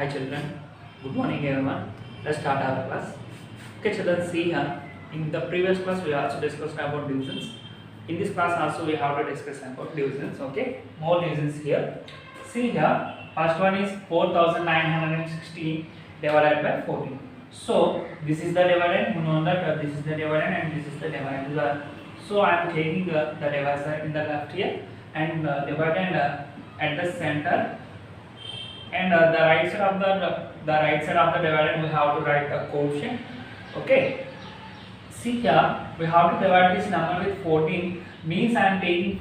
Hi children, good morning everyone. Let's start our class. Okay children, see here. In the previous class we also discussed about divisions. In this class also we have to discuss about divisions. Okay, more divisions here. See here, first one is 4960 divided by 14. So this is the dividend. You know that this is the dividend and this is the dividend. So I am taking the divisor in the left here and dividend at the center. And the right side of the dividend we have to write the quotient. Okay, see here we have to divide this number with 14, means I am taking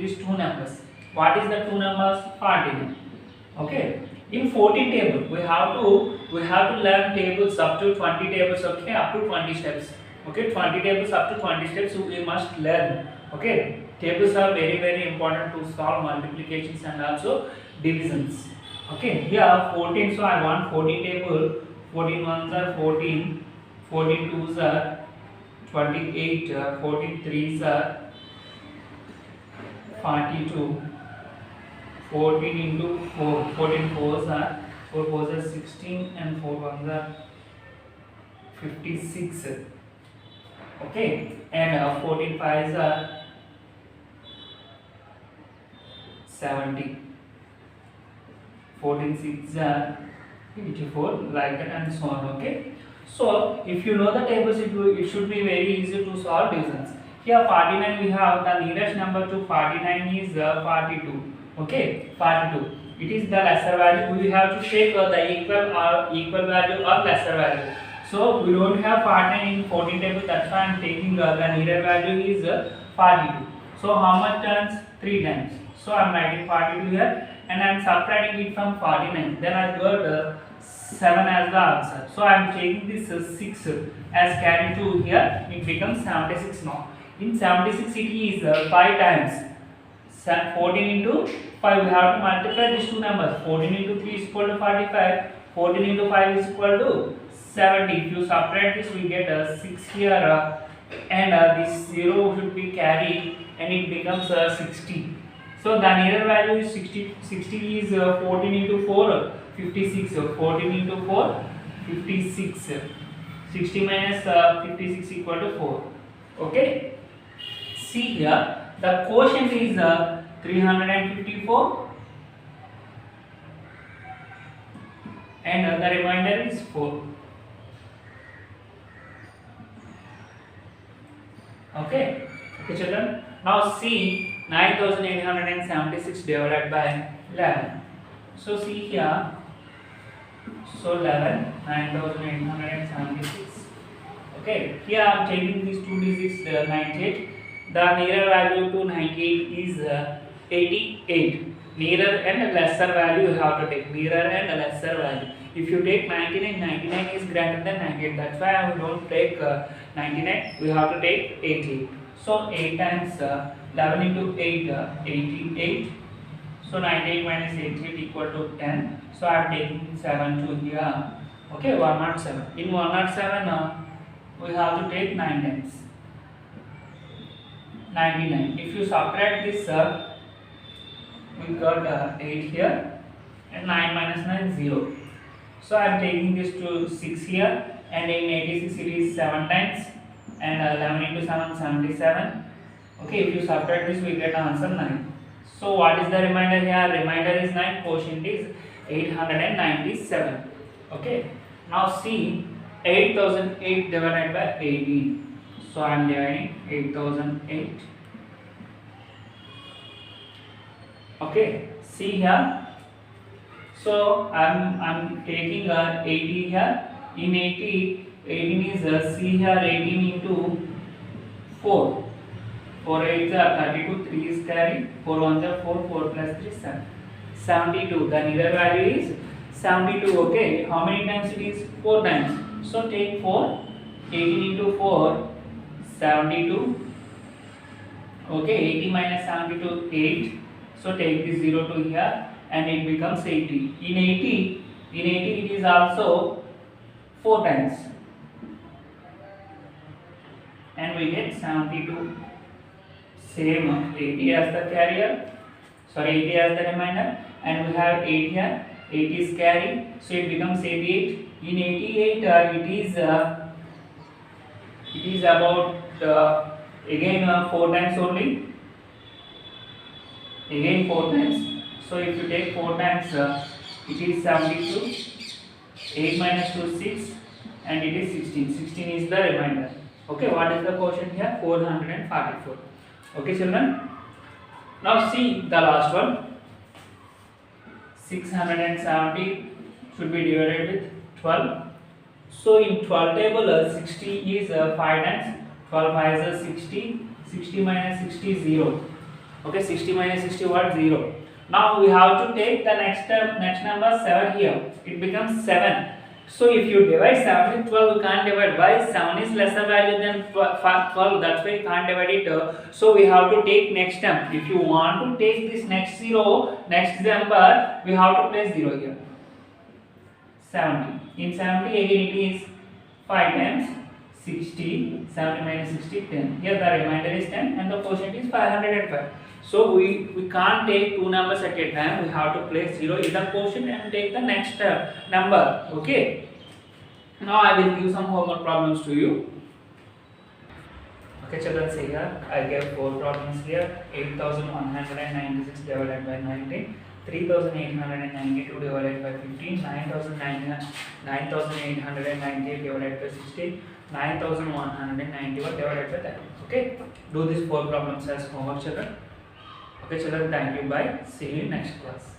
these two numbers. What is the two numbers? 14. Okay, in 14 table we have to learn tables up to 20 tables. Okay, up to 20 steps. Okay, 20 tables up to 20 steps we must learn. Okay, tables are very important to solve multiplications and also divisions. Okay, here 14, so I want 14 table. 14 ones are 14, 14 twos are 28, 14 threes are 42, 14 into 4, 14 fours are 4 fours are 16 and 4 ones are 56. Okay, and 14 fives are 70. 14 6 are 84, like that and so on. Okay, so if you know the tables it should be very easy to solve divisions. Here 49 we have the nearest number to 49 is 42. Okay, 42, it is the lesser value. We have to take the equal value or lesser value. So we don't have 49 in 14 table, that's why I am taking the nearer value is 42. So how much times? 3 times. So I am writing 42 here and I am subtracting it from 49. Then I got 7 as the answer. So I am taking this 6 as carry 2 here. It becomes 76 now. In 76 it is 5 times. 14 into 5. We have to multiply these two numbers. 14 into 3 is equal to 45. 14 into 5 is equal to 70. If you subtract this, we get 6 here, and this 0 should be carried, and it becomes 60. So the nearer value is 60. 60 is 14 into 4, 56. 14 into 4, 56. 60 minus 56 equal to 4. Okay. See here, the quotient is 354, and the remainder is 4. Okay. Okay, children. Now see 9876 divided by 11. So see here. So 11, 9876. Okay. Here I am taking these two digits 98. The nearer value to 98 is 88. Nearer and lesser value you have to take. Nearer and lesser value. If you take 99, 99 is greater than 98. That's why we don't take 99. We have to take 88. So 8 times 11 into 8, 88. So 98 minus 88 equal to 10. So I am taking 7 to here. Okay, 107. In 107, we have to take 9 times. 99. If you subtract this, we got 8 here, and 9 minus 9 0. So I am taking this to 6 here, and in 86 it is 7 times, and 11 into 7 77. Okay, if you subtract this, we get answer 9. So what is the remainder here? Remainder is 9. Quotient is 897. Okay. Now see 8008 divided by 18. So I am dividing 8008. Okay, see here. So I'm taking 80 here. In 80, 18 is see here 18 into 4. 4 8s are 32. 3 is carry. 4 1s are 4. 4 plus 3 7. 72. The nearer value is 72. Okay. How many times it is? 4 times. So take 4. 18 into 4. 72. Okay, 80 minus 72, 8. So take this 0 to here and it becomes 80. In 80 it is also 4 times. And we get 72. Same 80 as the carrier. Sorry, 80 as the remainder. And we have 8 here. 8 is carry, so it becomes 88. In 88, it is about again 4 times only. Again 4 times. So if you take 4 times, it is 72. 8 minus 2 is 6, and it is 16. 16 is the remainder. Okay, what is the quotient here? 444. Okay, children. Now see the last one. 670 should be divided with 12. So in 12 table, 60 is 5 times. 12 5 is 60. 60 minus 60 is 0. Okay, 60 minus 60 what? 0. Now we have to take the next number 7 here. It becomes 7. So if you divide 7 with 12, you can't divide. Why? 7 is lesser value than 12. That's why you can't divide it. So we have to take next term. If you want to take this next number, we have to place 0 here. 70. In 70 again it is 5 times 60. 70 minus 60, 10. Here the remainder is 10 and the quotient is 505. So we can't take two numbers at a time. We have to place 0 in the quotient and take the next number. Okay. Now I will give some homework problems to you. Okay, children, see here. I gave 4 problems here. 8,196 divided by 19. 3,892 divided by 15. 9,898 divided by 16. 9,191 divided by 30. Okay. Do these 4 problems as homework, children. Okay, children, thank you. Bye. See you in next class.